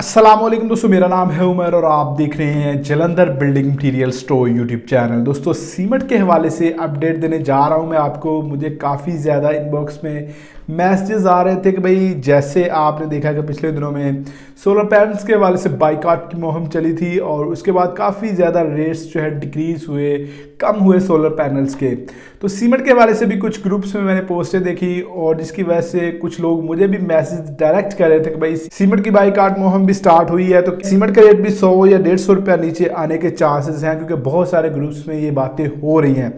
अस्सलाम वालेकुम दोस्तों, मेरा नाम है उमर और आप देख रहे हैं Jalandhar building material store YouTube channel. दोस्तों सीमेंट के हवाले से अपडेट देने जा रहा हूं मैं आपको। मुझे काफ़ी ज़्यादा इनबॉक्स में मैसेजेस आ रहे थे कि भाई जैसे आपने देखा कि पिछले दिनों में सोलर पैनल्स के हवाले से बाइकआउट की मुहिम चली थी और उसके बाद काफ़ी ज़्यादा रेट्स जो है डिक्रीज़ हुए, कम हुए सोलर पैनल्स के। तो सीमेंट के हवाले से भी कुछ ग्रुप्स में मैंने पोस्टें देखी और जिसकी वजह से कुछ लोग मुझे भी मैसेज डायरेक्ट कर रहे थे कि भाई सीमेंट की बाइकआउट मुहिम भी स्टार्ट हुई है, तो सीमेंट का रेट भी 100 या 150 रुपया नीचे आने के चांसेस हैं, क्योंकि बहुत सारे ग्रुप्स में ये बातें हो रही हैं।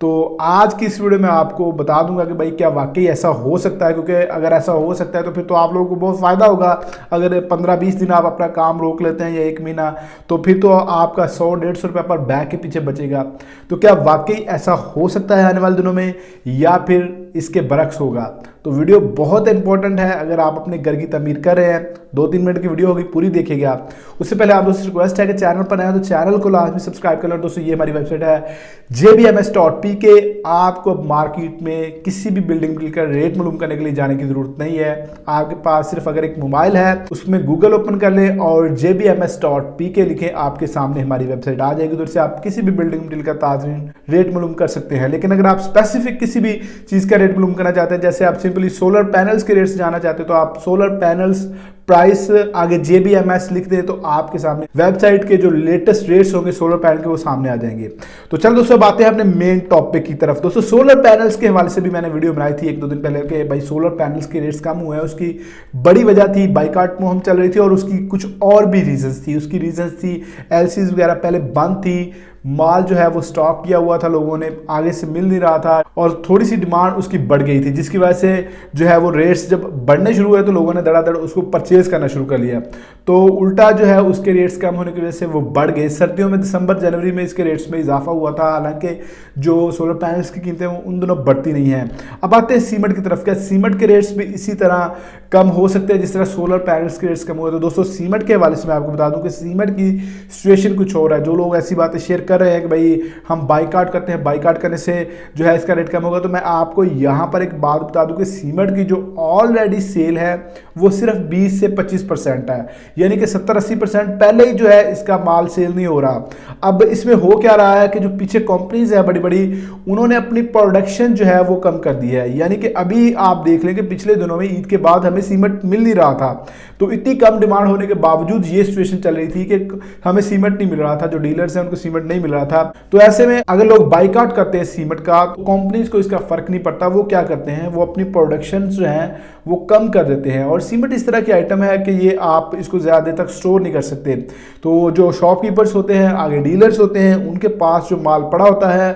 तो आज की इस वीडियो में आपको बता दूंगा कि भाई क्या वाकई ऐसा हो सकता है, क्योंकि अगर ऐसा हो सकता है तो फिर तो आप लोगों को बहुत फ़ायदा होगा। अगर 15-20 दिन आप अपना काम रोक लेते हैं या 1 महीना, तो फिर तो आपका 100-150 रुपये पर बैग के पीछे बचेगा। तो क्या वाकई ऐसा हो सकता है आने वाले दिनों में, या फिर इसके बरक्स होगा? तो वीडियो बहुत इंपॉर्टेंट है। अगर आप अपने घर की तमीर कर रहे हैं, 2-3 मिनट की वीडियो होगी, पूरी देखिएगा। उससे पहले आप दोस्तों रिक्वेस्ट है कि चैनल पर नया है तो चैनल को लाजमी सब्सक्राइब कर लो। दोस्तों ये हमारी वेबसाइट है jbms.pk। आपको मार्केट में किसी भी बिल्डिंग मटीरियल का रेट मालूम करने के लिए जाने की जरूरत नहीं है। आपके पास सिर्फ अगर एक मोबाइल है, उसमें गूगल ओपन कर लें और jbms.pk लिखें, आपके सामने हमारी वेबसाइट आ जाएगी। उधर से आप किसी भी बिल्डिंग मटीरियल का ताज़ीन रेट मालूम कर सकते हैं। लेकिन अगर आप स्पेसिफिक किसी भी चीज़ का रेट मालूम करना चाहते हैं, जैसे आप सिंपली सोलर पैनल्स के रेट्स जाना चाहते हैं, तो आप सोलर पैनल्स प्राइस आगे JBMS लिख दें तो आपके सामने वेबसाइट के जो लेटेस्ट रेट्स होंगे सोलर पैनल के वो सामने आ जाएंगे। तो चल दोस्तों बातें हैं अपने मेन टॉपिक की तरफ। दोस्तों सोलर पैनल्स के हवाले से भी मैंने वीडियो बनाई थी 1-2 दिन पहले कि भाई सोलर पैनल्स के रेट्स कम हुए हैं। उसकी बड़ी वजह थी बाइकआउट मुहिम चल रही थी और उसकी कुछ और भी रीजंस थी। उसकी रीजंस थी LCs वगैरह पहले बंद थी, माल जो है वो स्टॉक किया हुआ था, लोगों ने आगे से मिल नहीं रहा था और थोड़ी सी डिमांड उसकी बढ़ गई थी, जिसकी वजह से जो है वो रेट्स जब बढ़ने शुरू हुए तो लोगों ने धड़ाधड़ उसको परचेज करना शुरू कर लिया। तो उल्टा जो है उसके रेट्स कम होने की वजह से वो बढ़ गए। सर्दियों में दिसंबर जनवरी में इसके रेट्स में इजाफा हुआ था, हालांकि जो सोलर पैनल्स की कीमतें वो उन दोनों बढ़ती नहीं हैं। अब आते हैं सीमेंट की तरफ। क्या सीमेंट के रेट्स भी इसी तरह कम हो सकते हैं जिस तरह सोलर पैनल्स के रेट्स कम हुए? तो दोस्तों सीमेंट के हवाले से मैं आपको बता दूं कि सीमेंट की सिचुएशन कुछ और है। जो लोग ऐसी बातें शेयर कर रहे हैं कि भाई हम बाइकआउट करते हैं, बाइकआउट करने से जो है इसका रेट कम होगा, तो मैं आपको यहाँ पर एक बात बता दूं कि सीमेंट की जो ऑलरेडी सेल है वो सिर्फ 20 से 25% है, यानी कि 70-80% पहले ही जो है इसका माल सेल नहीं हो रहा। अब इसमें हो क्या रहा है कि जो पीछे कंपनीज है बड़ी बड़ी, उन्होंने अपनी प्रोडक्शन जो है वो कम कर दी है। यानी कि अभी आप देख लें कि पिछले दिनों में ईद के बाद हमें सीमेंट मिल नहीं रहा था, तो इतनी कम डिमांड होने के बावजूद ये सिचुएशन चल रही थी कि हमें सीमेंट नहीं मिल रहा था, जो डीलर्स हैं उनको सीमेंट नहीं मिल रहा था। तो ऐसे में अगर लोग बाइकआउट करते हैं सीमेंट का, तो कंपनीज को इसका फर्क नहीं पड़ता। वो क्या करते हैं, वो अपनी प्रोडक्शन जो है वो कम कर देते हैं। और सीमेंट इस तरह की आइटम है कि ये आप इसको ज़्यादा देर तक स्टोर नहीं कर सकते। तो जो शॉपकीपर्स होते हैं, आगे डीलर्स होते हैं, उनके पास जो माल पड़ा होता है,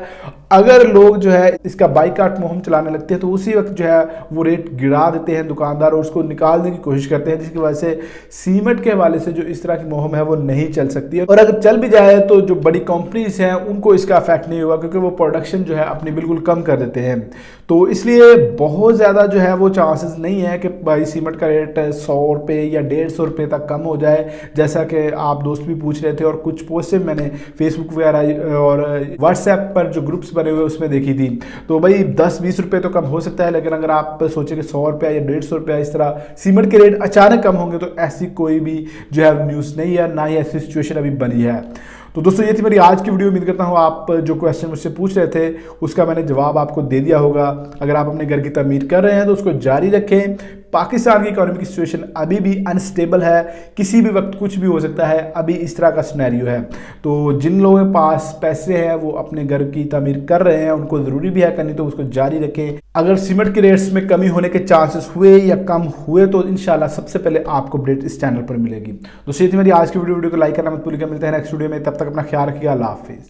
अगर लोग जो है इसका बाइकआउट मुहिम चलाने लगते हैं तो उसी वक्त जो है वो रेट गिरा देते हैं दुकानदार और उसको निकालने की कोशिश करते हैं, जिसकी वजह से सीमेंट के हवाले से जो इस तरह की मुहिम है वो नहीं चल सकती है। और अगर चल भी जाए तो जो बड़ी कंपनीज हैं उनको इसका इफेक्ट नहीं होगा, क्योंकि वो प्रोडक्शन जो है अपनी बिल्कुल कम कर देते हैं। तो इसलिए बहुत ज़्यादा जो है वो चांसेस नहीं है कि भाई सीमेंट का रेट 100 रुपये या 150 रुपये तक कम हो जाए, जैसा कि आप दोस्त भी पूछ रहे थे। और कुछ पोस्टें मैंने फेसबुक वगैरह और व्हाट्सएप पर जो ग्रुप्स बने हुए उसमें देखी थी। तो भाई 10-20 रुपये तो कम हो सकता है, लेकिन अगर आप सोचें कि 100 रुपया या 150 रुपया इस तरह सीमेंट के रेट अचानक कम होंगे, तो ऐसी कोई भी जो है न्यूज़ नहीं है, ना ही ऐसी सिचुएशन अभी बनी है। तो दोस्तों ये थी मेरी आज की वीडियो। उम्मीद करता हूँ आप जो क्वेश्चन मुझसे पूछ रहे थे उसका मैंने जवाब आपको दे दिया होगा। अगर आप अपने घर की तमीर कर रहे हैं तो उसको जारी रखें। पाकिस्तान की इकोनॉमी की सिचुएशन अभी भी अनस्टेबल है, किसी भी वक्त कुछ भी हो सकता है, अभी इस तरह का सिनेरियो है। तो जिन लोगों के पास पैसे हैं वो अपने घर की तमीर कर रहे हैं, उनको ज़रूरी भी है करनी, तो उसको जारी रखें। अगर सीमेंट के रेट्स में कमी होने के चांसेस हुए या कम हुए तो इंशाल्लाह सबसे पहले आपको अपडेट इस चैनल पर मिलेगी। दोस्तों ये थी मेरी आज की वीडियो को लाइक करना मत भूलिएगा। मिलते हैं नेक्स्ट वीडियो में, तब तक अपना ख्याल रखिएगा। अल्लाह हाफिज़।